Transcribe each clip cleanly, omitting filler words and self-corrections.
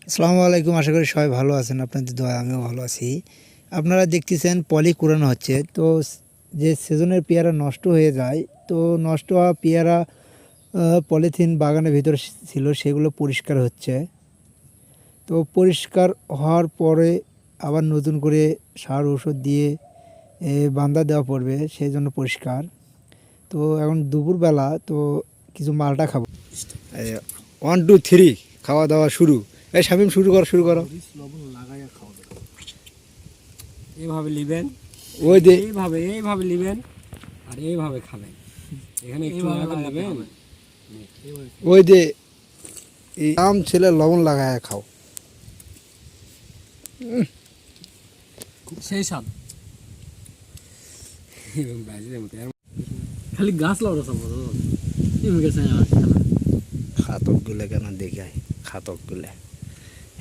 আসসালামু আলাইকুম, আশা করি সবাই ভালো আছেন। আপনাদের দোয়ায় আমিও ভালো আছি। আপনারা দেখতেছেন পলি কুড়ানো হচ্ছে। তো যে সিজনের পেয়ারা নষ্ট হয়ে যায়, তো নষ্ট হওয়া পেয়ারা পলিথিন বাগানের ভিতরে ছিল, সেগুলো পরিষ্কার হচ্ছে। তো পরিষ্কার হওয়ার পরে আবার নতুন করে সার ওষুধ দিয়ে বান্ধা দেওয়া পড়বে, সেই জন্য পরিষ্কার। তো এখন দুপুরবেলা, তো কিছু মালটা খাবো। 1 2 3 খাওয়া দাওয়া শুরু। এই শামিম, শুরু করো। এইভাবে নেবেন, ওই যে এইভাবে নেবেন আর এইভাবে খাবেন। এখানে একটু নেবেন, ওই যে এই আম ছেলে লবণ লাগায় খাও। সেই স্বাদ। খালি গাছ লাউড়া খাতক গুলে কেন দেখায়, খাতক গুলে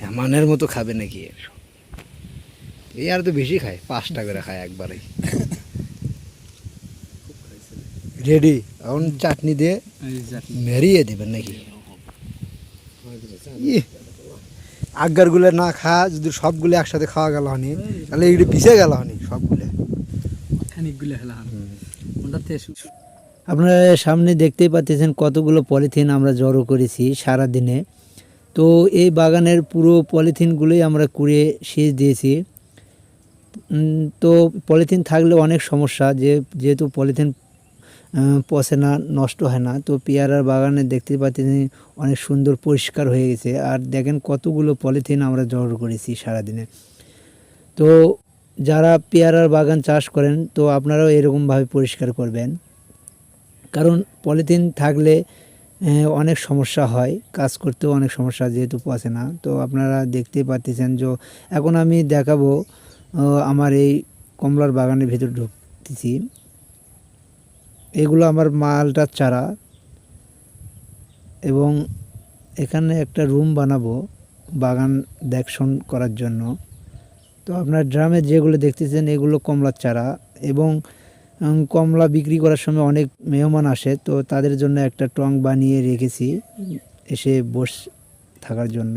এমানের মতো খাবে নাকি? এই আর তো বেশি খায়, 5টা করে খায় একবারে। রেডি, এখন চাটনি দিয়ে মেরিয়ে দেবেন নাকি? আগার গুলে না খা, যদি সবগুলো একসাথে খাওয়া গেল হনি, তাহলে এইটা পিছিয়ে গেল হনি সবগুলো। আপনারা সামনে দেখতেই পাচ্ছেন কতগুলো পলিথিন আমরা জড়ো করেছি সারা দিনে। তো এই বাগানের পুরো পলিথিনগুলোই আমরা কুড়িয়ে সেচ দিয়েছি। তো পলিথিন থাকলে অনেক সমস্যা, যেহেতু পলিথিন পচে না, নষ্ট হয় না। তো পেয়ারার বাগানে দেখতে পাচ্ছেন অনেক সুন্দর পরিষ্কার হয়ে গেছে। আর দেখেন কতগুলো পলিথিন আমরা জড়ো করেছি সারাদিনে। তো যারা পেয়ারার বাগান চাষ করেন, তো আপনারাও এরকমভাবে পরিষ্কার করবেন, কারণ পলিথিন থাকলে অনেক সমস্যা হয়, কাজ করতেও অনেক সমস্যা, যেহেতু পচে না। তো আপনারা দেখতেই পাচ্ছেন যে এখন আমি দেখাবো আমার এই কমলার বাগানের ভিতর ঢুকতেছি। এগুলো আমার মালটার চারা, এবং এখানে একটা রুম বানাবো বাগান দেখশন করার জন্য। তো আপনার ড্রামে যেগুলো দেখতেছেন এগুলো কমলার চারা, এবং কমলা বিক্রি করার সময় অনেক মেহমান আসে, তো তাদের জন্য একটা টং বানিয়ে রেখেছি এসে বস থাকার জন্য।